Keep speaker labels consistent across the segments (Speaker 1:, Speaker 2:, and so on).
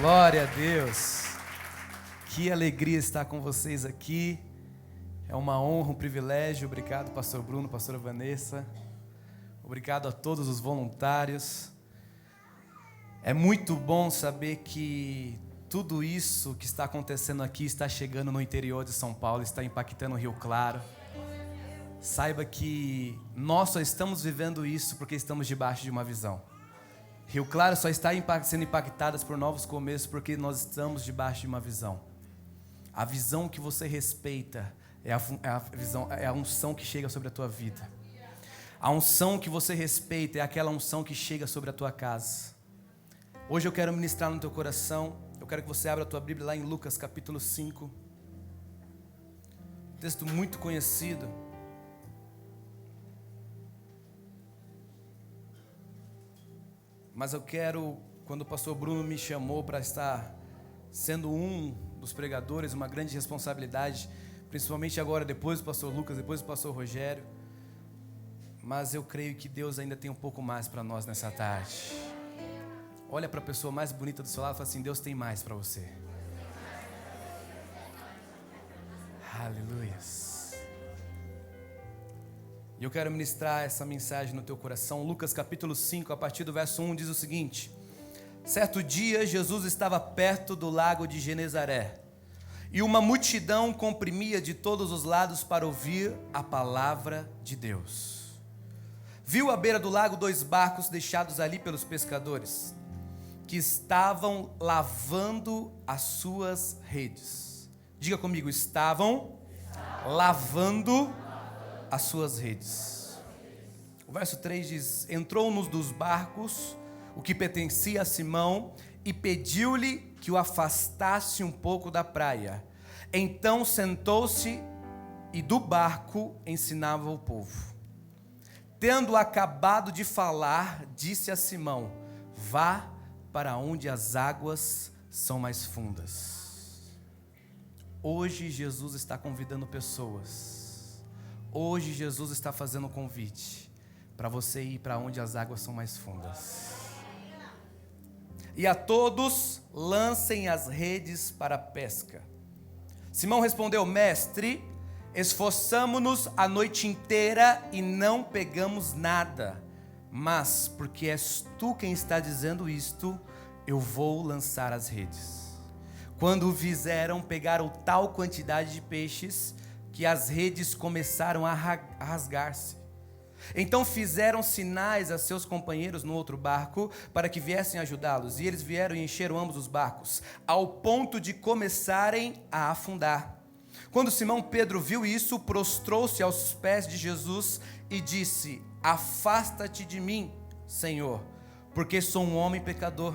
Speaker 1: Glória a Deus. Que alegria estar com vocês aqui. É uma honra, um privilégio. Obrigado, pastor Bruno, pastora Vanessa. Obrigado a todos os voluntários. É muito bom saber que tudo isso que está acontecendo aqui está chegando no interior de São Paulo, está impactando o Rio Claro. Saiba que nós só estamos vivendo isso porque estamos debaixo de uma visão. Rio Claro só está sendo impactadas por novos começos porque nós estamos debaixo de uma visão. A visão que você respeita é a unção que chega sobre a tua vida. A unção que você respeita é aquela unção que chega sobre a tua casa. Hoje eu quero ministrar no teu coração. Eu quero que você abra a tua Bíblia lá em Lucas capítulo 5. Texto muito conhecido. Mas eu quero, quando o pastor Bruno me chamou para estar sendo um dos pregadores, uma grande responsabilidade, principalmente agora, depois do pastor Lucas, depois do pastor Rogério. Mas eu creio que Deus ainda tem um pouco mais para nós nessa tarde. Olha para a pessoa mais bonita do seu lado e fala assim: Deus tem mais para você. Aleluias. E eu quero ministrar essa mensagem no teu coração. Lucas capítulo 5, a partir do verso 1, diz o seguinte: certo dia, Jesus estava perto do lago de Genezaré, e uma multidão comprimia de todos os lados para ouvir a palavra de Deus. Viu à beira do lago 2 barcos deixados ali pelos pescadores, que estavam lavando as suas redes. Diga comigo: estavam lavando as suas redes. O verso 3 diz: entrou num dos barcos, o que pertencia a Simão, e pediu-lhe que o afastasse um pouco da praia. Então sentou-se e do barco ensinava o povo. Tendo acabado de falar, disse a Simão: vá para onde as águas são mais fundas. Hoje Jesus está convidando pessoas. Hoje Jesus está fazendo um convite para você ir para onde as águas são mais fundas. E a todos lancem as redes para a pesca. Simão respondeu: mestre, esforçamo-nos a noite inteira e não pegamos nada. Mas porque és tu quem está dizendo isto, eu vou lançar as redes. Quando o fizeram, pegaram tal quantidade de peixes que as redes começaram a rasgar-se. Então fizeram sinais a seus companheiros no outro barco para que viessem ajudá-los. E eles vieram e encheram ambos os barcos, ao ponto de começarem a afundar. Quando Simão Pedro viu isso, prostrou-se aos pés de Jesus e disse: afasta-te de mim, Senhor, porque sou um homem pecador.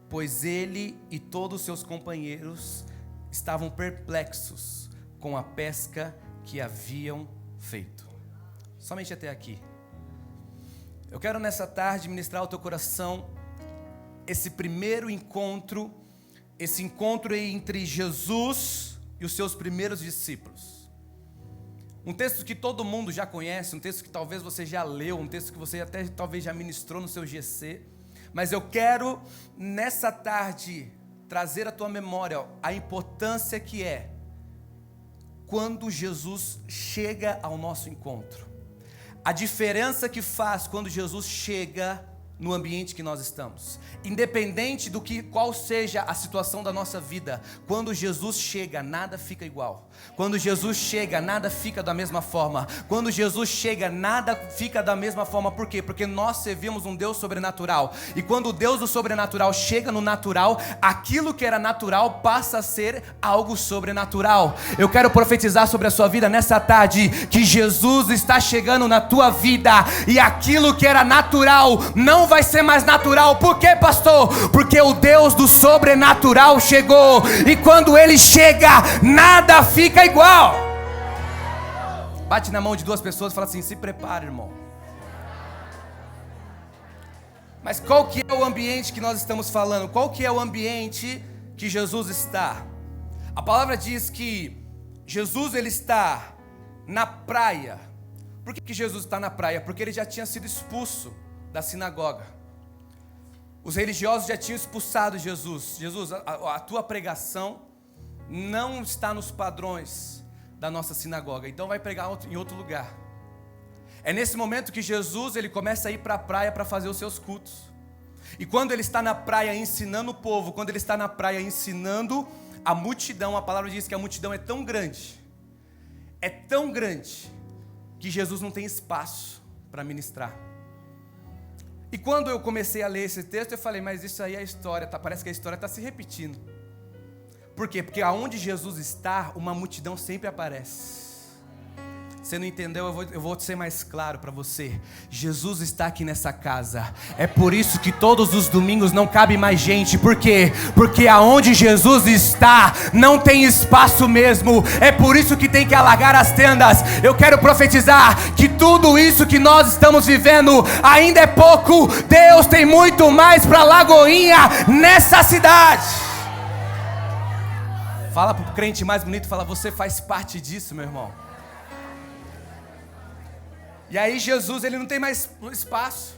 Speaker 1: Pois ele e todos os seus companheiros estavam perplexos com a pesca que haviam feito. Somente até aqui. Eu quero nessa tarde ministrar ao teu coração esse primeiro encontro, esse encontro entre Jesus e os seus primeiros discípulos. Um texto que todo mundo já conhece, um texto que talvez você já leu, um texto que você até talvez já ministrou no seu GC, mas eu quero nessa tarde trazer à tua memória a importância que é quando Jesus chega ao nosso encontro. A diferença que faz quando Jesus chega no ambiente que nós estamos. Independente do que qual seja a situação da nossa vida, quando Jesus chega, nada fica igual. Quando Jesus chega, nada fica da mesma forma. Quando Jesus chega, nada fica da mesma forma. Por quê? Porque nós servimos um Deus sobrenatural. E quando o Deus do sobrenatural chega no natural, aquilo que era natural passa a ser algo sobrenatural. Eu quero profetizar sobre a sua vida nessa tarde, que Jesus está chegando na tua vida, e aquilo que era natural não vai ser mais natural. Por quê, pastor? Porque o Deus do sobrenatural chegou, e quando Ele chega, nada fica igual. Bate na mão de 2 pessoas e fala assim: se prepare, irmão. Mas qual que é o ambiente que nós estamos falando? Qual que é o ambiente que Jesus está? A palavra diz que Jesus ele está na praia. Por que Jesus está na praia? Porque ele já tinha sido expulso da sinagoga. Os religiosos já tinham expulsado Jesus. Jesus, a tua pregação não está nos padrões da nossa sinagoga, então vai pregar em outro lugar. É nesse momento que Jesus ele começa a ir para a praia para fazer os seus cultos. E quando ele está na praia ensinando o povo, quando ele está na praia ensinando a multidão, a palavra diz que a multidão é tão grande, que Jesus não tem espaço para ministrar. E quando eu comecei a ler esse texto, eu falei, mas isso aí é a história, parece que a história está se repetindo. Por quê? Porque aonde Jesus está, uma multidão sempre aparece. Você não entendeu? Eu vou ser mais claro para você. Jesus está aqui nessa casa. É por isso que todos os domingos não cabe mais gente. Por quê? Porque aonde Jesus está, não tem espaço mesmo. É por isso que tem que alargar as tendas. Eu quero profetizar que tudo isso que nós estamos vivendo ainda é pouco. Deus tem muito mais para Lagoinha nessa cidade. Fala para o crente mais bonito, fala, você faz parte disso, meu irmão. E aí Jesus, ele não tem mais espaço.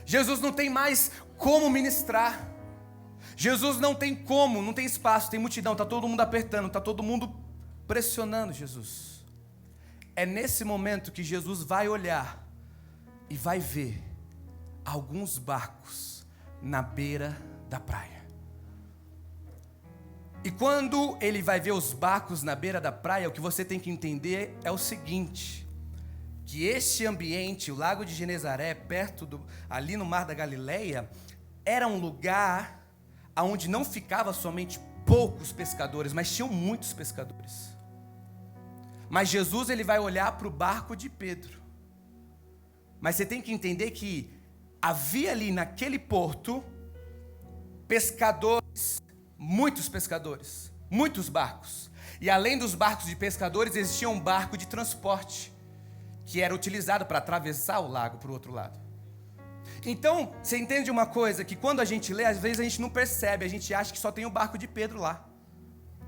Speaker 1: Jesus não tem mais como ministrar. Jesus não tem como, não tem espaço, tem multidão, está todo mundo apertando, está todo mundo pressionando Jesus. É nesse momento que Jesus vai olhar e vai ver alguns barcos na beira da praia. E quando ele vai ver os barcos na beira da praia, o que você tem que entender é o seguinte: que este ambiente, o Lago de Genezaré, ali no Mar da Galileia, era um lugar onde não ficava somente poucos pescadores, mas tinham muitos pescadores. Mas Jesus ele vai olhar para o barco de Pedro. Mas você tem que entender que havia ali naquele porto pescadores, muitos pescadores, muitos barcos. E além dos barcos de pescadores, existia um barco de transporte, que era utilizado para atravessar o lago para o outro lado. Então, você entende uma coisa, que quando a gente lê, às vezes a gente não percebe, a gente acha que só tem o barco de Pedro lá.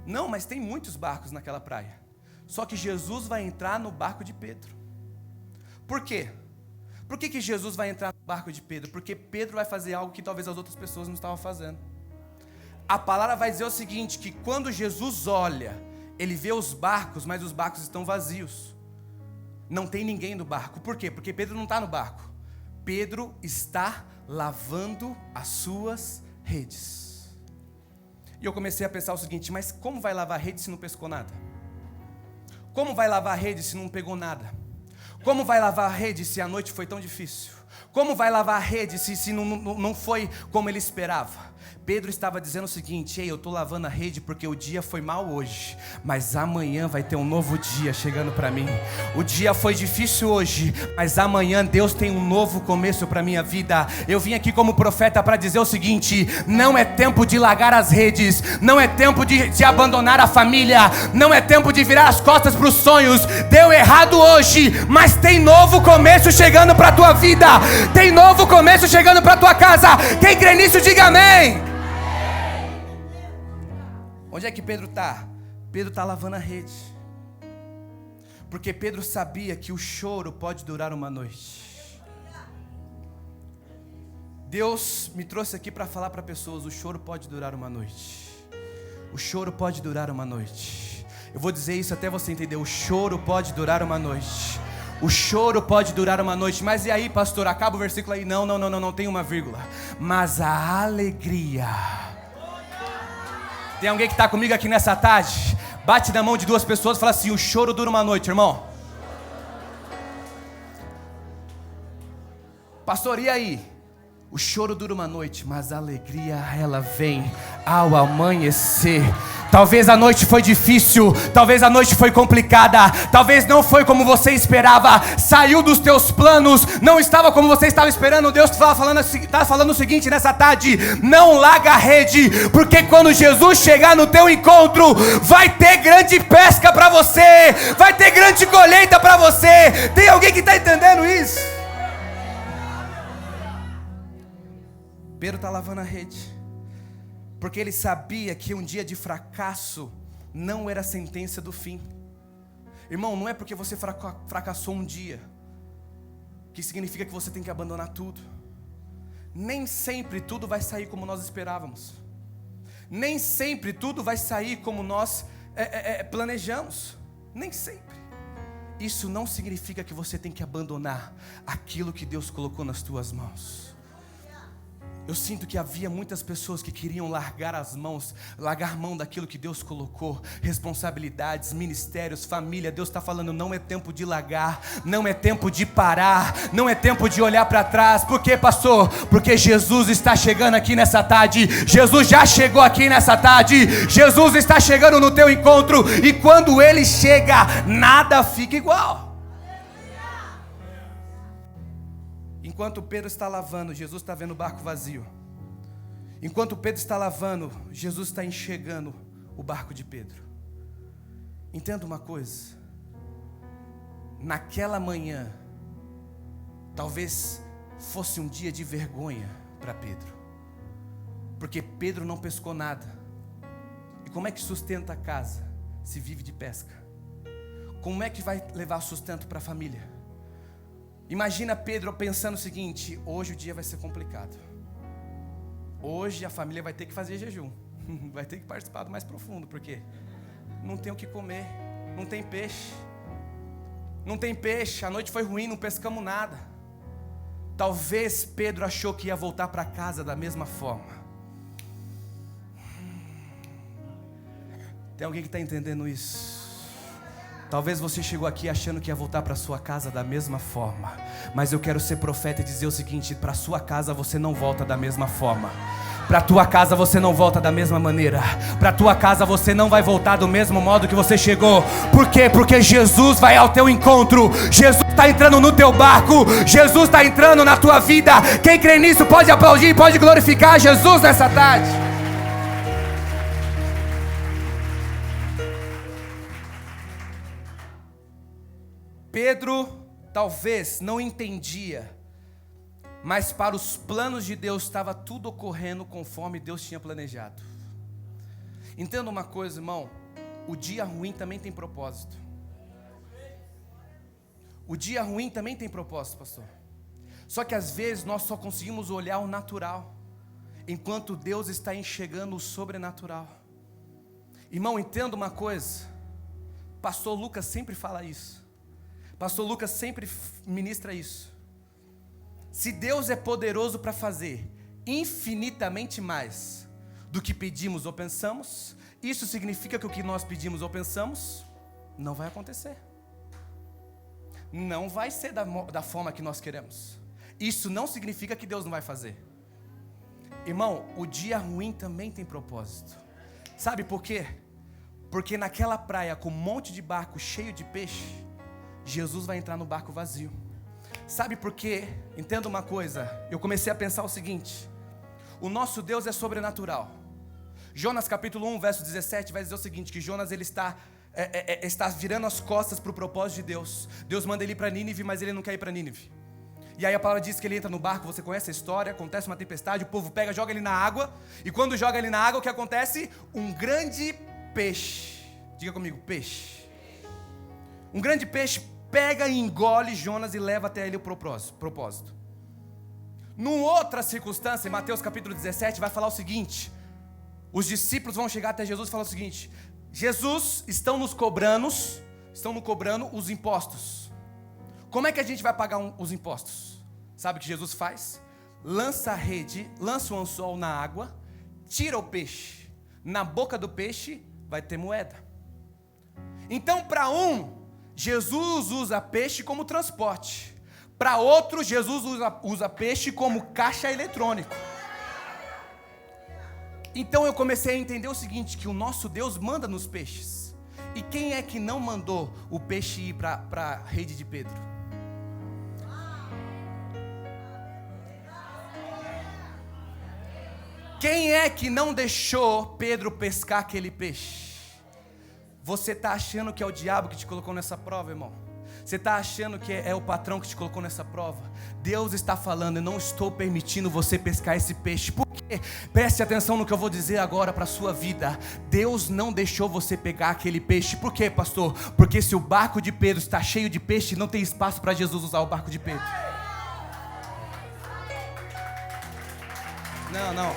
Speaker 1: Não, mas tem muitos barcos naquela praia. Só que Jesus vai entrar no barco de Pedro. Por quê? Por que Jesus vai entrar no barco de Pedro? Porque Pedro vai fazer algo que talvez as outras pessoas não estavam fazendo. A palavra vai dizer o seguinte, que quando Jesus olha, ele vê os barcos, mas os barcos estão vazios. Não tem ninguém no barco. Por quê? Porque Pedro não está no barco. Pedro está lavando as suas redes. E eu comecei a pensar o seguinte, mas como vai lavar rede se não pescou nada? Como vai lavar rede se não pegou nada? Como vai lavar rede se a noite foi tão difícil? Como vai lavar rede se não foi como ele esperava? Pedro estava dizendo o seguinte: ei, eu estou lavando a rede porque o dia foi mal hoje, mas amanhã vai ter um novo dia chegando para mim. O dia foi difícil hoje, mas amanhã Deus tem um novo começo para a minha vida. Eu vim aqui como profeta para dizer o seguinte: não é tempo de largar as redes, não é tempo de abandonar a família, não é tempo de virar as costas para os sonhos. Deu errado hoje, mas tem novo começo chegando para a tua vida, tem novo começo chegando para a tua casa. Quem crê nisso, diga amém. Onde é que Pedro está? Pedro está lavando a rede. Porque Pedro sabia que o choro pode durar uma noite. Deus me trouxe aqui para falar para pessoas: o choro pode durar uma noite. O choro pode durar uma noite. Eu vou dizer isso até você entender: o choro pode durar uma noite. O choro pode durar uma noite. Mas e aí, pastor? Acaba o versículo aí. Não, tem uma vírgula. Mas a alegria... Tem alguém que está comigo aqui nessa tarde? Bate na mão de duas pessoas e fala assim: o choro dura uma noite, irmão. Pastor, e aí? O choro dura uma noite, mas a alegria ela vem ao amanhecer. Talvez a noite foi difícil, talvez a noite foi complicada, talvez não foi como você esperava, saiu dos teus planos, não estava como você estava esperando. Deus está falando o seguinte nessa tarde: não larga a rede, porque quando Jesus chegar no teu encontro, vai ter grande pesca para você, vai ter grande colheita para você. Tem alguém que está entendendo isso? Pedro está lavando a rede, porque ele sabia que um dia de fracasso não era a sentença do fim. Irmão, não é porque você fracassou um dia que significa que você tem que abandonar tudo. nem sempre tudo vai sair como nós esperávamos. Nem sempre tudo vai sair como nós planejamos. Nem sempre. Isso não significa que você tem que abandonar aquilo que Deus colocou nas tuas mãos. Eu sinto que havia muitas pessoas que queriam largar mão daquilo que Deus colocou, responsabilidades, ministérios, família. Deus está falando, não é tempo de largar, não é tempo de parar, não é tempo de olhar para trás. Por quê, pastor? Porque Jesus está chegando aqui nessa tarde. Jesus já chegou aqui nessa tarde. Jesus está chegando no teu encontro, e quando Ele chega, nada fica igual. Enquanto Pedro está lavando, Jesus está vendo o barco vazio. Enquanto Pedro está lavando, Jesus está enxergando o barco de Pedro. Entenda uma coisa. Naquela manhã, talvez fosse um dia de vergonha para Pedro. Porque Pedro não pescou nada. E como é que sustenta a casa se vive de pesca? Como é que vai levar sustento para a família? Imagina Pedro pensando o seguinte: hoje o dia vai ser complicado. Hoje a família vai ter que fazer jejum. Vai ter que participar do mais profundo, porque não tem o que comer, não tem peixe. Não tem peixe, a noite foi ruim, não pescamos nada. Talvez Pedro achou que ia voltar para casa da mesma forma. Tem alguém que está entendendo isso? Talvez você chegou aqui achando que ia voltar para sua casa da mesma forma, mas eu quero ser profeta e dizer o seguinte: para sua casa você não volta da mesma forma. Para tua casa você não volta da mesma maneira. Para tua casa você não vai voltar do mesmo modo que você chegou. Por quê? Porque Jesus vai ao teu encontro. Jesus está entrando no teu barco. Jesus está entrando na tua vida. Quem crê nisso pode aplaudir, pode glorificar Jesus nessa tarde. Pedro talvez não entendia, mas para os planos de Deus estava tudo ocorrendo conforme Deus tinha planejado. Entenda uma coisa, irmão: o dia ruim também tem propósito. O dia ruim também tem propósito, pastor. Só que às vezes nós só conseguimos olhar o natural, enquanto Deus está enxergando o sobrenatural. Irmão, entenda uma coisa: pastor Lucas sempre fala isso. Pastor Lucas sempre ministra isso. Se Deus é poderoso para fazer infinitamente mais do que pedimos ou pensamos, isso significa que o que nós pedimos ou pensamos não vai acontecer. Não vai ser da forma que nós queremos. Isso não significa que Deus não vai fazer. Irmão, o dia ruim também tem propósito. Sabe por quê? Porque naquela praia com um monte de barco cheio de peixe, Jesus vai entrar no barco vazio. Sabe por quê? Entenda uma coisa. Eu comecei a pensar o seguinte: o nosso Deus é sobrenatural. Jonas capítulo 1, verso 17 vai dizer o seguinte: que Jonas ele está virando as costas para o propósito de Deus. Deus manda ele ir para Nínive, mas ele não quer ir para Nínive. E aí a palavra diz que ele entra no barco. Você conhece a história? Acontece uma tempestade, o povo pega, joga ele na água. E quando joga ele na água, o que acontece? Um grande peixe. Diga comigo, peixe. Um grande peixe pega e engole Jonas e leva até ele o propósito. Numa outra circunstância, em Mateus capítulo 17, vai falar o seguinte: os discípulos vão chegar até Jesus e falar o seguinte: Jesus, estão nos cobrando os impostos. Como é que a gente vai pagar os impostos? Sabe o que Jesus faz? Lança a rede, lança o anzol na água, tira o peixe. Na boca do peixe vai ter moeda. Então, para Jesus usa peixe como transporte. Para outro, Jesus usa peixe como caixa eletrônico. Então eu comecei a entender o seguinte: que o nosso Deus manda nos peixes. E quem é que não mandou o peixe ir para a rede de Pedro? Quem é que não deixou Pedro pescar aquele peixe? Você está achando que é o diabo que te colocou nessa prova, irmão? Você está achando que é o patrão que te colocou nessa prova? Deus está falando: eu não estou permitindo você pescar esse peixe. Por quê? Preste atenção no que eu vou dizer agora para a sua vida. Deus não deixou você pegar aquele peixe. Por quê, pastor? Porque se o barco de Pedro está cheio de peixe, não tem espaço para Jesus usar o barco de Pedro. Não.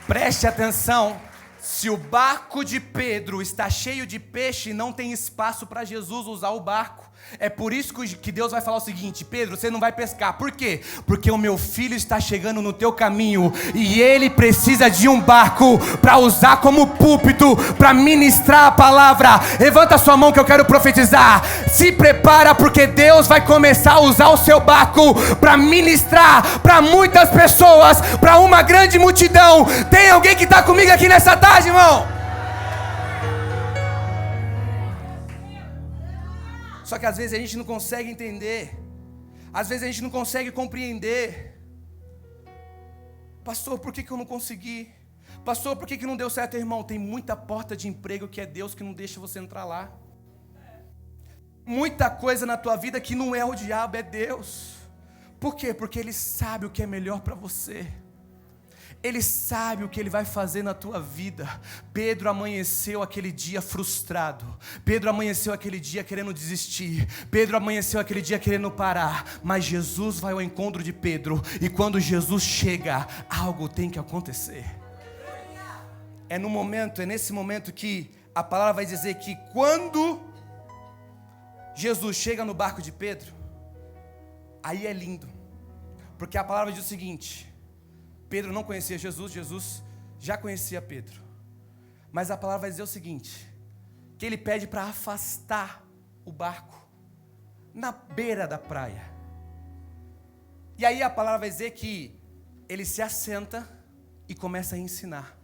Speaker 1: Preste atenção. Se o barco de Pedro está cheio de peixe, não tem espaço para Jesus usar o barco. É por isso que Deus vai falar o seguinte: Pedro, você não vai pescar. Por quê? Porque o meu filho está chegando no teu caminho e ele precisa de um barco para usar como púlpito, para ministrar a palavra. Levanta sua mão que eu quero profetizar. Se prepara, porque Deus vai começar a usar o seu barco para ministrar para muitas pessoas, para uma grande multidão. Tem alguém que está comigo aqui nessa tarde, irmão? Só que às vezes a gente não consegue entender. Às vezes a gente não consegue compreender. Pastor, por que eu não consegui? Pastor, por que não deu certo? Irmão, tem muita porta de emprego que é Deus que não deixa você entrar lá. Muita coisa na tua vida que não é o diabo, é Deus. Por quê? Porque Ele sabe o que é melhor para você. Ele sabe o que Ele vai fazer na tua vida. Pedro amanheceu aquele dia frustrado. Pedro amanheceu aquele dia querendo desistir. Pedro amanheceu aquele dia querendo parar. Mas Jesus vai ao encontro de Pedro. E quando Jesus chega, algo tem que acontecer. É nesse momento que a palavra vai dizer que quando Jesus chega no barco de Pedro, aí é lindo. Porque a palavra diz o seguinte: Pedro não conhecia Jesus, Jesus já conhecia Pedro. Mas a palavra vai dizer o seguinte: que ele pede para afastar o barco na beira da praia. E aí a palavra vai dizer que ele se assenta e começa a ensinar.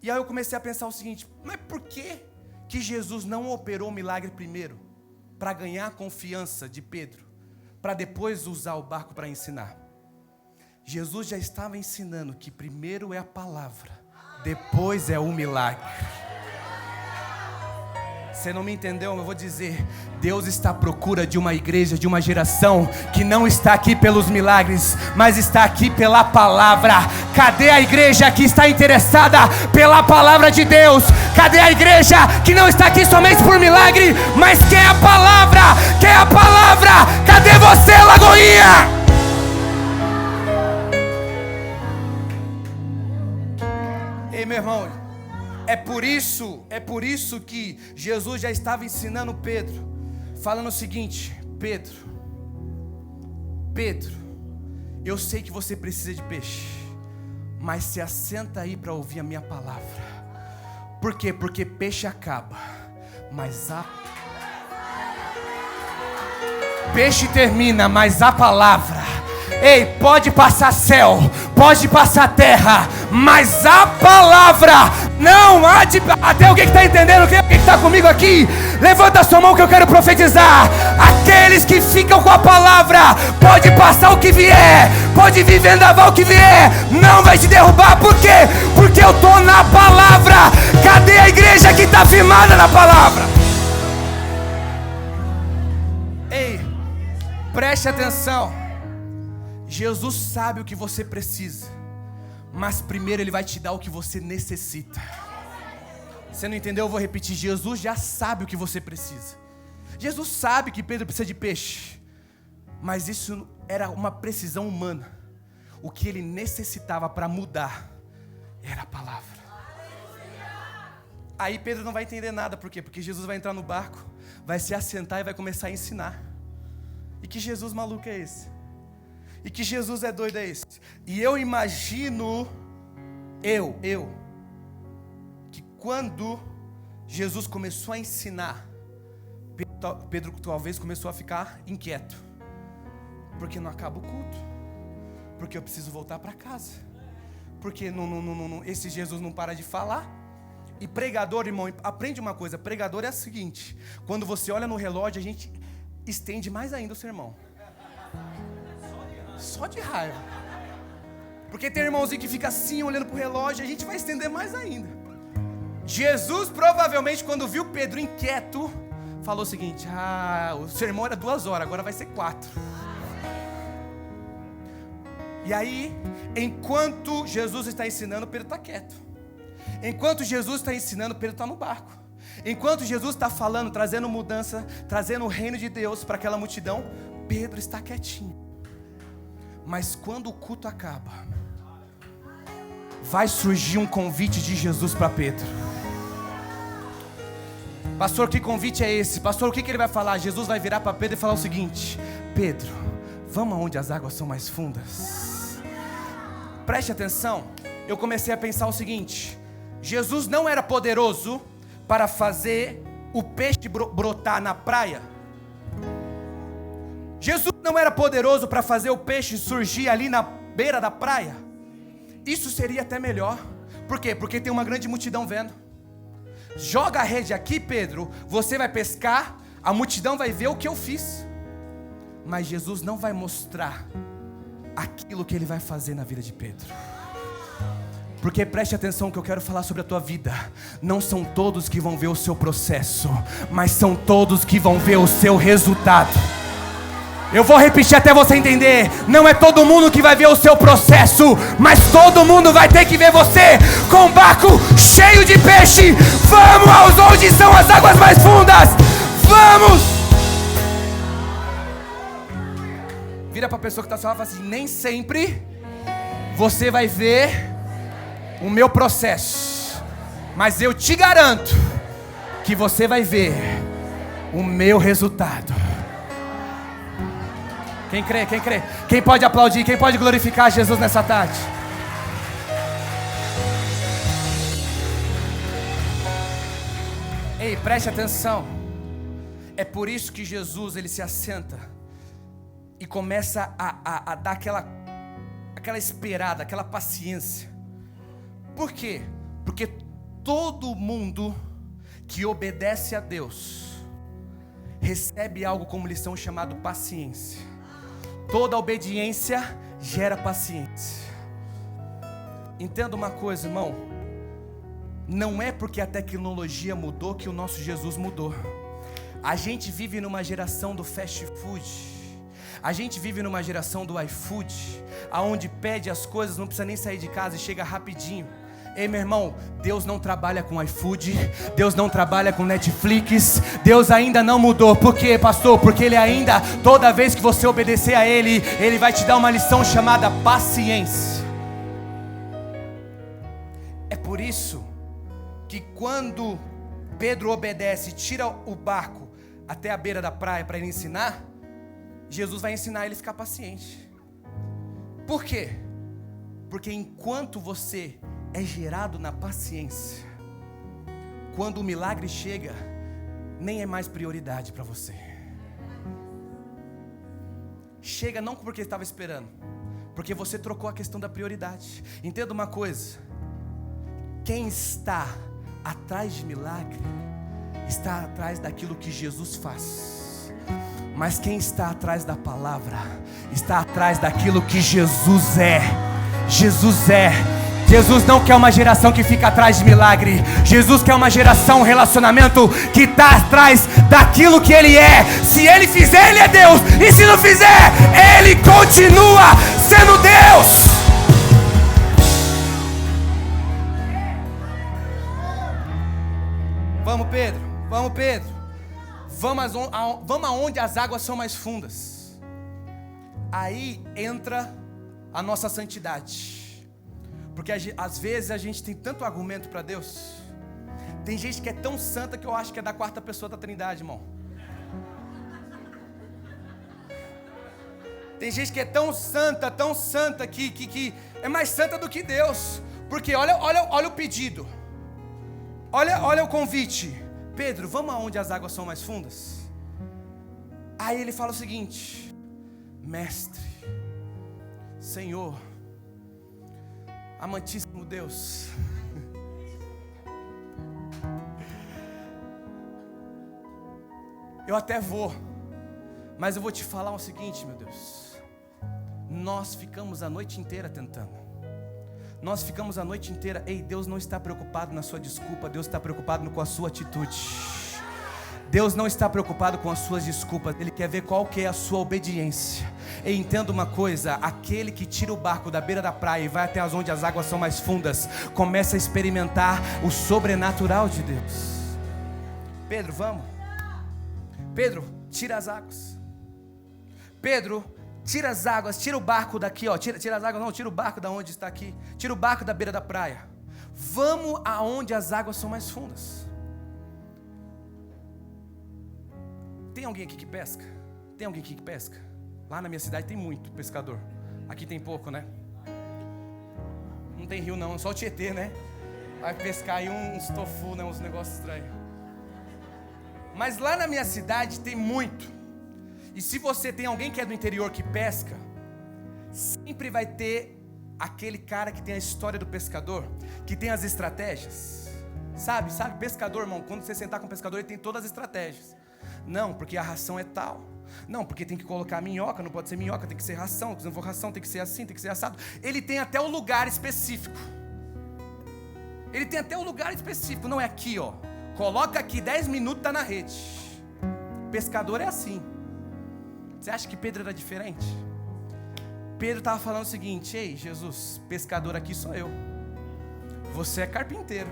Speaker 1: E aí eu comecei a pensar o seguinte: mas por que Jesus não operou o milagre primeiro? Para ganhar a confiança de Pedro, para depois usar o barco para ensinar. Jesus já estava ensinando que primeiro é a palavra, depois é o milagre. Você não me entendeu? Eu vou dizer: Deus está à procura de uma igreja, de uma geração que não está aqui pelos milagres, mas está aqui pela palavra. Cadê a igreja que está interessada pela palavra de Deus? Cadê a igreja que não está aqui somente por milagre, mas quer a palavra? Quer a palavra? Cadê você, Lagoinha? Ei, meu irmão, é por isso que Jesus já estava ensinando Pedro, falando o seguinte: Pedro, eu sei que você precisa de peixe, mas se assenta aí para ouvir a minha palavra. Por quê? Porque peixe acaba, mas peixe termina, mas a palavra... Ei, pode passar céu, pode passar terra, mas a palavra não há de... Até alguém que está entendendo? Alguém que está comigo aqui? Levanta a sua mão que eu quero profetizar. Aqueles que ficam com a palavra, pode passar o que vier, pode vir vendaval o que vier, não vai te derrubar. Por quê? Porque eu estou na palavra. Cadê a igreja que está firmada na palavra? Ei, preste atenção. Jesus sabe o que você precisa, mas primeiro Ele vai te dar o que você necessita. Você não entendeu? Eu vou repetir. Jesus já sabe o que você precisa. Jesus sabe que Pedro precisa de peixe, mas isso era uma precisão humana. O que ele necessitava para mudar era a palavra. Aí Pedro não vai entender nada. Por quê? Porque Jesus vai entrar no barco, vai se assentar e vai começar a ensinar. E que Jesus maluco é esse? E que Jesus é doido é esse? E eu imagino, que quando Jesus começou a ensinar, Pedro talvez começou a ficar inquieto. Porque não acaba o culto. Porque eu preciso voltar para casa. Porque esse Jesus não para de falar. E pregador, irmão, aprende uma coisa. Pregador é a seguinte: quando você olha no relógio, a gente estende mais ainda o sermão. Só de raiva. Porque tem irmãozinho que fica assim, olhando pro relógio, a gente vai estender mais ainda. Jesus provavelmente, quando viu Pedro inquieto, falou o seguinte: o sermão era 2 horas, agora vai ser 4. E aí, enquanto Jesus está ensinando, Pedro está quieto. Enquanto Jesus está ensinando, Pedro está no barco. Enquanto Jesus está falando, trazendo mudança, trazendo o reino de Deus para aquela multidão, Pedro está quietinho. Mas quando o culto acaba, vai surgir um convite de Jesus para Pedro. Pastor, que convite é esse? Pastor, o que ele vai falar? Jesus vai virar para Pedro e falar o seguinte: Pedro, vamos aonde as águas são mais fundas. Preste atenção. Eu comecei a pensar o seguinte: Jesus não era poderoso para fazer o peixe brotar na praia. Jesus não era poderoso para fazer o peixe surgir ali na beira da praia. Isso seria até melhor. Por quê? Porque tem uma grande multidão vendo. Joga a rede aqui, Pedro, você vai pescar, a multidão vai ver o que eu fiz. Mas Jesus não vai mostrar aquilo que ele vai fazer na vida de Pedro. Porque preste atenção que eu quero falar sobre a tua vida. Não são todos que vão ver o seu processo, mas são todos que vão ver o seu resultado. Eu vou repetir até você entender. Não é todo mundo que vai ver o seu processo, mas todo mundo vai ter que ver você com um barco cheio de peixe. Vamos aos onde são as águas mais fundas. Vamos! Vira para a pessoa que está só e fala assim: nem sempre você vai ver o meu processo, mas eu te garanto que você vai ver o meu resultado. Quem crê? Quem crê? Quem pode aplaudir? Quem pode glorificar Jesus nessa tarde? Ei, preste atenção. É por isso que Jesus, ele se assenta e começa a dar aquela esperada, aquela paciência. Por quê? Porque todo mundo que obedece a Deus recebe algo como lição chamado paciência. Toda obediência gera paciência. Entenda uma coisa, irmão. Não é porque a tecnologia mudou que o nosso Jesus mudou. A gente vive numa geração do fast food. A gente vive numa geração do iFood, aonde pede as coisas, não precisa nem sair de casa e chega rapidinho. Ei, meu irmão, Deus não trabalha com iFood, Deus não trabalha com Netflix, Deus ainda não mudou. Por quê, pastor? Porque Ele ainda, toda vez que você obedecer a Ele, Ele vai te dar uma lição chamada paciência. É por isso que quando Pedro obedece, tira o barco até a beira da praia para ele ensinar, Jesus vai ensinar ele a ficar paciente. Por quê? Porque enquanto você é gerado na paciência, quando o milagre chega, nem é mais prioridade para você. Chega não porque estava esperando, porque você trocou a questão da prioridade. Entenda uma coisa: quem está atrás de milagre está atrás daquilo que Jesus faz. Mas quem está atrás da palavra está atrás daquilo que Jesus é. Jesus não quer uma geração que fica atrás de milagre. Jesus quer uma geração, um relacionamento que está atrás daquilo que Ele é. Se Ele fizer, Ele é Deus. E se não fizer, Ele continua sendo Deus. Vamos, Pedro. Vamos, Pedro. Vamos aonde as águas são mais fundas. Aí entra a nossa santidade. Porque às vezes a gente tem tanto argumento para Deus. Tem gente que é tão santa que eu acho que é da quarta pessoa da Trindade, irmão. Tem gente que é tão santa que é mais santa do que Deus. Porque olha o pedido. Olha o convite. Pedro, vamos aonde as águas são mais fundas? Aí ele fala o seguinte: Mestre, Senhor, amantíssimo Deus, eu até vou, mas eu vou te falar o seguinte, meu Deus. Nós ficamos a noite inteira tentando. Nós ficamos a noite inteira. Ei, Deus não está preocupado na sua desculpa. Deus está preocupado com a sua atitude. Deus não está preocupado com as suas desculpas. Ele quer ver qual que é a sua obediência. E entenda uma coisa: aquele que tira o barco da beira da praia e vai até onde as águas são mais fundas, começa a experimentar o sobrenatural de Deus. Pedro, vamos. Pedro, tira as águas. Pedro, Tira as águas, tira o barco daqui, ó. Tira as águas, não, tira o barco da onde está aqui. Tira o barco da beira da praia. Vamos aonde as águas são mais fundas. Tem alguém aqui que pesca? Tem alguém aqui que pesca? Lá na minha cidade tem muito pescador. Aqui tem pouco, né? Não tem rio não, só o Tietê, né? Vai pescar aí uns tofu, né? Uns negócios estranhos. Mas lá na minha cidade tem muito. E se você tem alguém que é do interior que pesca, sempre vai ter aquele cara que tem a história do pescador, que tem as estratégias. Sabe, pescador, irmão, quando você sentar com o pescador, ele tem todas as estratégias. Não, porque a ração é tal. Não, porque tem que colocar minhoca, não pode ser minhoca, tem que ser ração. Se não for ração, tem que ser assim, tem que ser assado. Ele tem até o lugar específico. Ele tem até o lugar específico, não é aqui, ó. Coloca aqui 10 minutos, tá na rede. Pescador é assim. Você acha que Pedro era diferente? Pedro estava falando o seguinte: ei, Jesus, pescador aqui sou eu. Você é carpinteiro.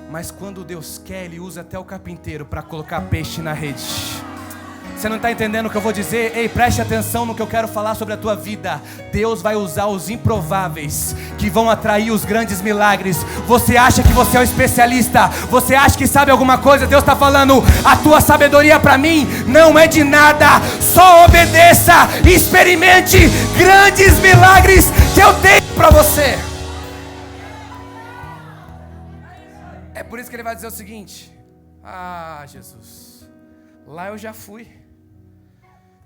Speaker 1: Mas quando Deus quer, Ele usa até o carpinteiro para colocar peixe na rede. Você não está entendendo o que eu vou dizer? Ei, preste atenção no que eu quero falar sobre a tua vida. Deus vai usar os improváveis que vão atrair os grandes milagres. Você acha que você é um especialista? Você acha que sabe alguma coisa? Deus está falando: a tua sabedoria para mim não é de nada. Só obedeça e experimente grandes milagres que eu tenho para você. É por isso que Ele vai dizer o seguinte: ah, Jesus, lá eu já fui.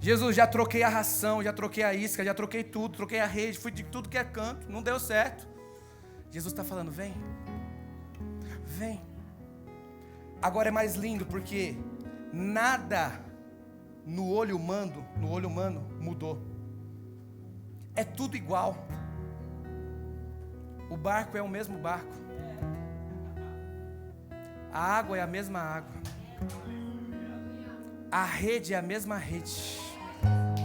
Speaker 1: Jesus, já troquei a ração, já troquei a isca, já troquei tudo, troquei a rede, fui de tudo que é canto, não deu certo. Jesus está falando: vem, vem. Agora é mais lindo porque nada no olho humano mudou. É tudo igual. O barco é o mesmo barco. A água é a mesma água. A rede é a mesma rede.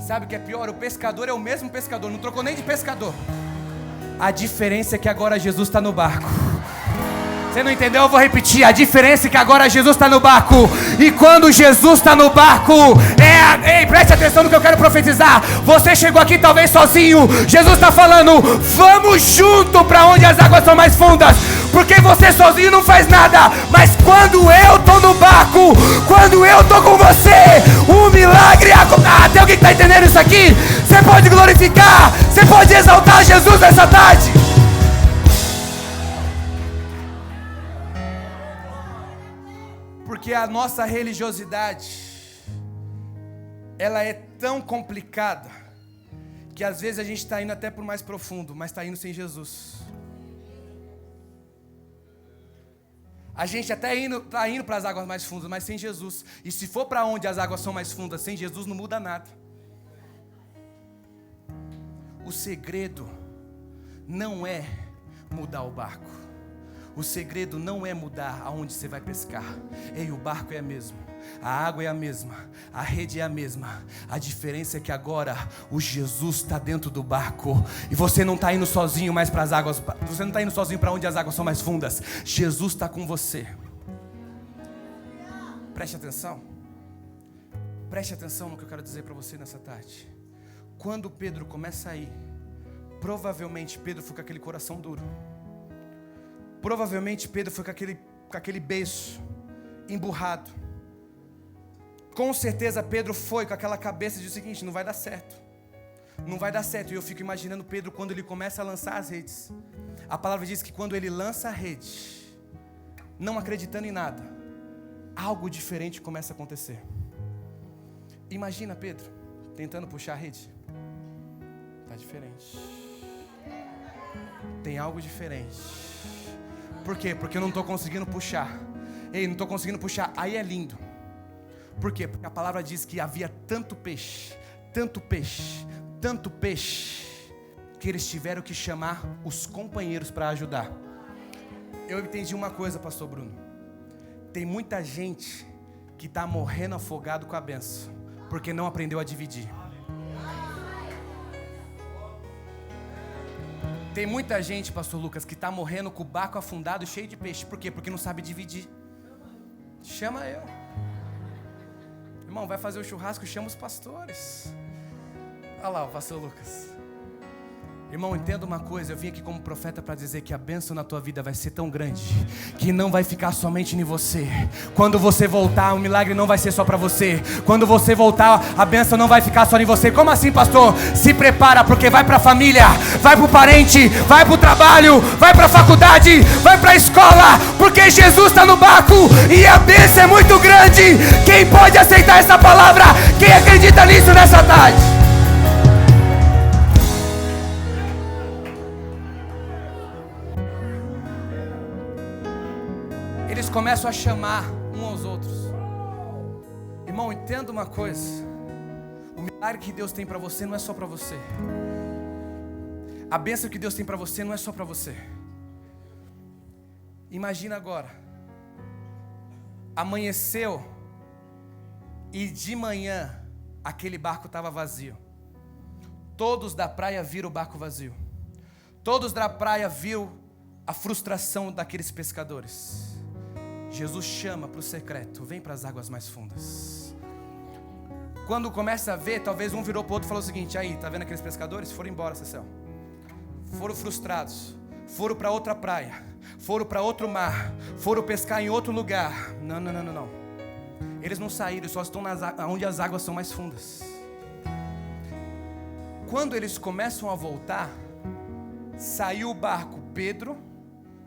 Speaker 1: Sabe o que é pior? O pescador é o mesmo pescador, não trocou nem de pescador. A diferença é que agora Jesus está no barco. Você não entendeu? Eu vou repetir. A diferença é que agora Jesus está no barco. E quando Jesus está no barco, ei, preste atenção no que eu quero profetizar. Você chegou aqui talvez sozinho. Jesus está falando: vamos junto para onde as águas são mais fundas. Porque você sozinho não faz nada. Mas quando eu estou no barco, quando eu estou com você, o milagre acontece. Tem alguém que está entendendo isso aqui? Você pode glorificar, você pode exaltar Jesus nessa tarde. Porque a nossa religiosidade, ela é tão complicada, que às vezes a gente está indo até por mais profundo, mas está indo sem Jesus. A gente até está indo para as águas mais fundas, mas sem Jesus. E se for para onde as águas são mais fundas, sem Jesus não muda nada. O segredo não é mudar o barco. O segredo não é mudar aonde você vai pescar. Ei, o barco é o mesmo, a água é a mesma, a rede é a mesma. A diferença é que agora o Jesus está dentro do barco. E você não está indo sozinho mais para as águas. Você não está indo sozinho para onde as águas são mais fundas. Jesus está com você. Preste atenção. Preste atenção no que eu quero dizer para você nessa tarde. Quando Pedro começa a ir, provavelmente Pedro foi com aquele coração duro. Provavelmente Pedro foi com aquele beiço emburrado. Com certeza Pedro foi com aquela cabeça de o seguinte: não vai dar certo. Não vai dar certo. E eu fico imaginando Pedro quando ele começa a lançar as redes. A palavra diz que quando ele lança a rede, não acreditando em nada, algo diferente começa a acontecer. Imagina Pedro tentando puxar a rede. Está diferente. Tem algo diferente. Por quê? Porque eu não estou conseguindo puxar. Ei, não estou conseguindo puxar. Aí é lindo. Por quê? Porque a palavra diz que havia tanto peixe, que eles tiveram que chamar os companheiros para ajudar. Eu entendi uma coisa, pastor Bruno. Tem muita gente que está morrendo afogado com a bênção, porque não aprendeu a dividir. Tem muita gente, pastor Lucas, que está morrendo com o barco afundado e cheio de peixe. Por quê? Porque não sabe dividir. Chama eu. Irmão, vai fazer o churrasco, chama os pastores. Olha lá o pastor Lucas. Irmão, entenda uma coisa, eu vim aqui como profeta para dizer que a bênção na tua vida vai ser tão grande que não vai ficar somente em você. Quando você voltar, o milagre não vai ser só para você. Quando você voltar, a bênção não vai ficar só em você. Como assim, pastor? Se prepara, porque vai para a família, vai para o parente, vai para o trabalho, vai para a faculdade, vai para a escola, porque Jesus está no barco e a bênção é muito grande. Quem pode aceitar essa palavra? Quem acredita nisso nessa tarde? Eles começam a chamar uns aos outros. Irmão, entenda uma coisa. O milagre que Deus tem para você não é só para você. A bênção que Deus tem para você não é só para você. Imagina agora. Amanheceu e de manhã aquele barco estava vazio. Todos da praia viram o barco vazio. Todos da praia viram a frustração daqueles pescadores. Jesus chama para o secreto, vem para as águas mais fundas. Quando começa a ver, talvez um virou para o outro e falou o seguinte: aí, tá vendo aqueles pescadores? Foram embora, Cecel. Foram frustrados, foram para outra praia, foram para outro mar, foram pescar em outro lugar. Não. Eles não saíram, só estão onde as águas são mais fundas. Quando eles começam a voltar, saiu o barco Pedro,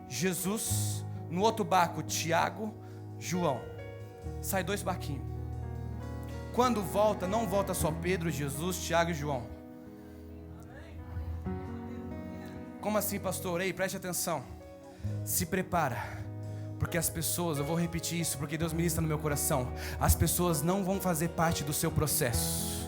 Speaker 1: Jesus, no outro barco Tiago, João. Sai 2 barquinhos. Quando volta, não volta só Pedro, Jesus, Tiago e João. Como assim, pastor? Ei, preste atenção. Se prepara, porque as pessoas, eu vou repetir isso porque Deus ministra no meu coração. As pessoas não vão fazer parte do seu processo.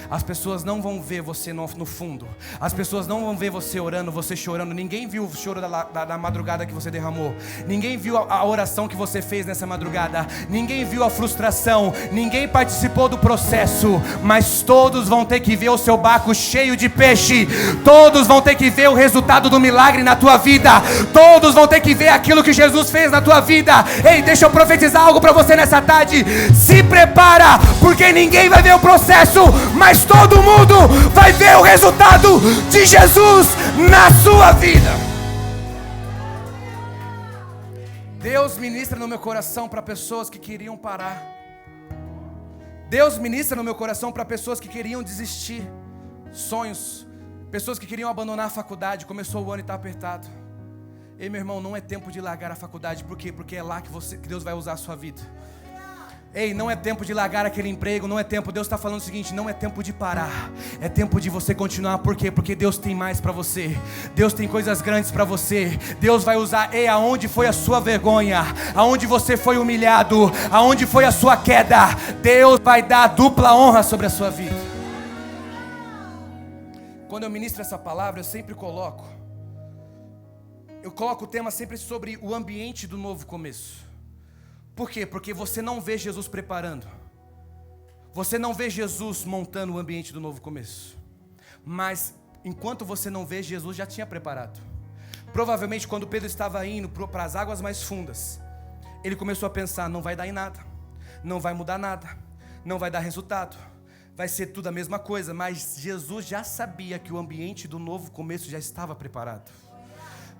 Speaker 1: As pessoas não vão ver você no fundo. As pessoas não vão ver você orando, você chorando. Ninguém viu o choro da madrugada que você derramou. Ninguém viu a oração que você fez nessa madrugada. Ninguém viu a frustração. Ninguém participou do processo. Mas todos vão ter que ver o seu barco cheio de peixe. Todos vão ter que ver o resultado do milagre na tua vida. Todos vão ter que ver aquilo que Jesus fez na tua vida. Ei, deixa eu profetizar algo para você nessa tarde. Se prepara, porque ninguém vai ver o processo, mas todo mundo vai ver o resultado de Jesus na sua vida. Deus ministra no meu coração para pessoas que queriam parar. Deus ministra no meu coração para pessoas que queriam desistir. Sonhos, pessoas que queriam abandonar a faculdade. Começou o ano e está apertado. Ei, meu irmão, não é tempo de largar a faculdade. Por quê? Porque é lá que Deus vai usar a sua vida. Ei, não é tempo de largar aquele emprego, não é tempo. Deus está falando o seguinte: não é tempo de parar, é tempo de você continuar. Por quê? Porque Deus tem mais para você. Deus tem coisas grandes para você. Deus vai usar. Ei, aonde foi a sua vergonha, aonde você foi humilhado, aonde foi a sua queda, Deus vai dar dupla honra sobre a sua vida. Quando eu ministro essa palavra, eu sempre coloco o tema sempre sobre o ambiente do novo começo. Por quê? Porque você não vê Jesus preparando. Você não vê Jesus montando o ambiente do novo começo. Mas enquanto você não vê, Jesus já tinha preparado. Provavelmente quando Pedro estava indo para as águas mais fundas, ele começou a pensar: não vai dar em nada, não vai mudar nada, não vai dar resultado, vai ser tudo a mesma coisa. Mas Jesus já sabia que o ambiente do novo começo já estava preparado.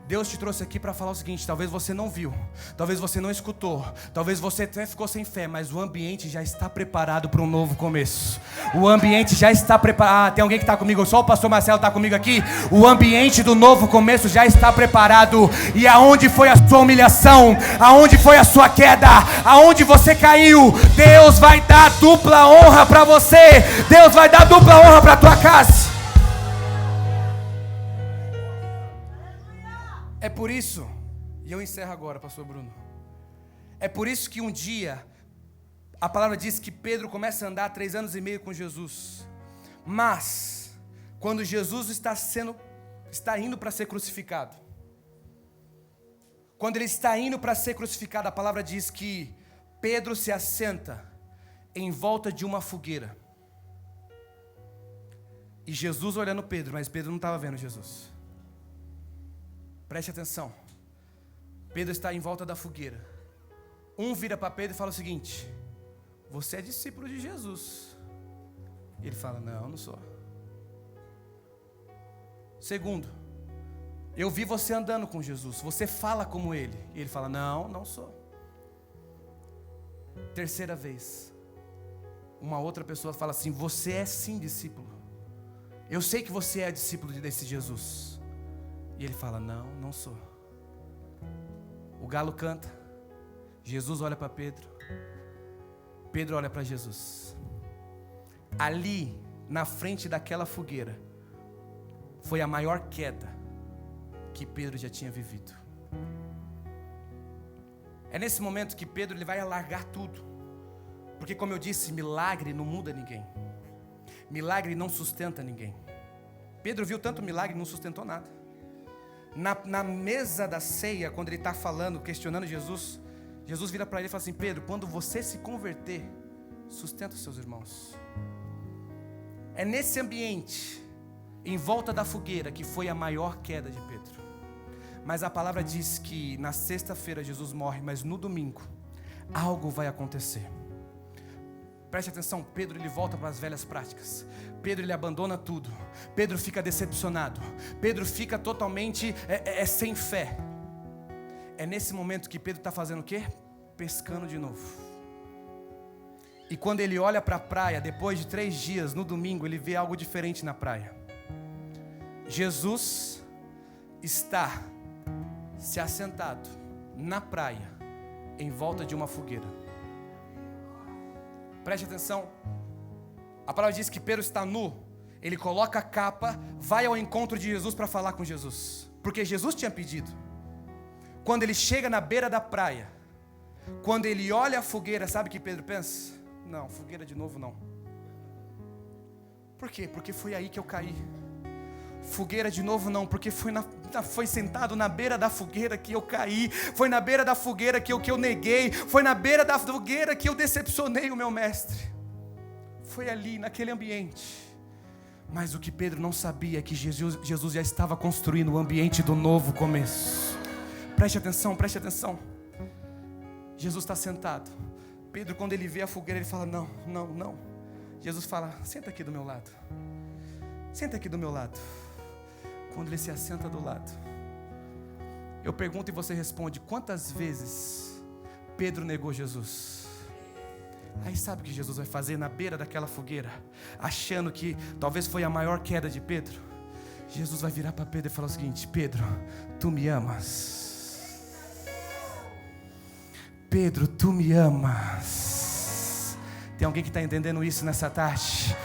Speaker 1: Deus te trouxe aqui para falar o seguinte: talvez você não viu, talvez você não escutou, talvez você até ficou sem fé, mas o ambiente já está preparado para um novo começo. O ambiente já está preparado. Tem alguém que está comigo? Só o pastor Marcelo está comigo aqui. O ambiente do novo começo já está preparado. E aonde foi a sua humilhação, aonde foi a sua queda, aonde você caiu, Deus vai dar dupla honra para você. Deus vai dar dupla honra para a tua casa. É por isso, e eu encerro agora, pastor Bruno. É por isso que um dia, a palavra diz que Pedro começa a andar 3 anos e meio com Jesus. Mas, quando Jesus está indo para ser crucificado, quando ele está indo para ser crucificado, a palavra diz que Pedro se assenta em volta de uma fogueira. E Jesus olhando Pedro, mas Pedro não estava vendo Jesus. Preste atenção. Pedro está em volta da fogueira. Um vira para Pedro e fala o seguinte: você é discípulo de Jesus. E ele fala: não, não sou. Segundo, eu vi você andando com Jesus, você fala como Ele. E ele fala, não, não sou. Terceira vez, uma outra pessoa fala assim, você é sim discípulo. Eu sei que você é discípulo desse Jesus. E ele fala, não, não sou. O galo canta, Jesus olha para Pedro, Pedro olha para Jesus. Ali, na frente daquela fogueira, foi a maior queda que Pedro já tinha vivido. É nesse momento que Pedro ele vai largar tudo. Porque como eu disse, milagre não muda ninguém. Milagre não sustenta ninguém. Pedro viu tanto milagre e não sustentou nada. Na mesa da ceia, quando ele está falando, questionando Jesus, Jesus vira para ele e fala assim, Pedro, quando você se converter, sustenta os seus irmãos. É nesse ambiente, em volta da fogueira, que foi a maior queda de Pedro. Mas a palavra diz que na sexta-feira Jesus morre, mas no domingo algo vai acontecer. Preste atenção, Pedro ele volta para as velhas práticas. Pedro ele abandona tudo. Pedro fica decepcionado. Pedro fica totalmente sem fé. É nesse momento que Pedro está fazendo o quê? Pescando de novo. E quando ele olha para a praia, depois de 3 dias, no domingo, ele vê algo diferente na praia. Jesus está se assentado na praia, em volta de uma fogueira. Preste atenção, a palavra diz que Pedro está nu, ele coloca a capa, vai ao encontro de Jesus para falar com Jesus, porque Jesus tinha pedido. Quando ele chega na beira da praia, quando ele olha a fogueira, sabe o que Pedro pensa? Não, fogueira de novo não. Por quê? Porque foi aí que eu caí. Fogueira de novo não, porque foi sentado na beira da fogueira que eu caí. Foi na beira da fogueira que eu neguei. Foi na beira da fogueira que eu decepcionei o meu mestre. Foi ali, naquele ambiente. Mas o que Pedro não sabia é que Jesus já estava construindo o ambiente do novo começo. Preste atenção, preste atenção. Jesus está sentado. Pedro, quando ele vê a fogueira, ele fala, não, não, não. Jesus fala, senta aqui do meu lado. Senta aqui do meu lado. Quando ele se assenta do lado, eu pergunto e você responde, quantas vezes Pedro negou Jesus? Aí sabe o que Jesus vai fazer na beira daquela fogueira, achando que talvez foi a maior queda de Pedro? Jesus vai virar para Pedro e falar o seguinte, Pedro, tu me amas? Pedro, tu me amas? Tem alguém que está entendendo isso nessa tarde?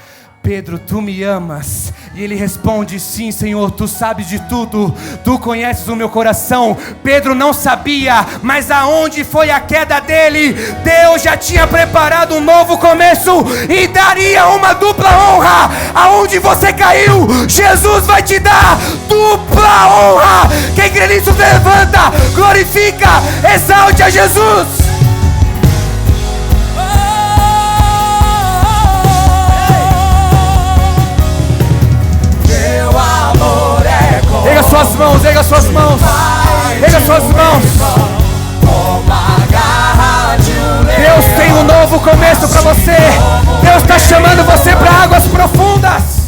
Speaker 1: Pedro, tu me amas? E ele responde, sim Senhor, tu sabes de tudo, tu conheces o meu coração. Pedro não sabia, mas aonde foi a queda dele, Deus já tinha preparado um novo começo e daria uma dupla honra. Aonde você caiu, Jesus vai te dar dupla honra. Quem crê nisso levanta, glorifica, exalte a Jesus. Erga suas mãos, erga suas mãos, erga suas mãos. Deus tem um novo começo para você. Deus está chamando você para águas profundas.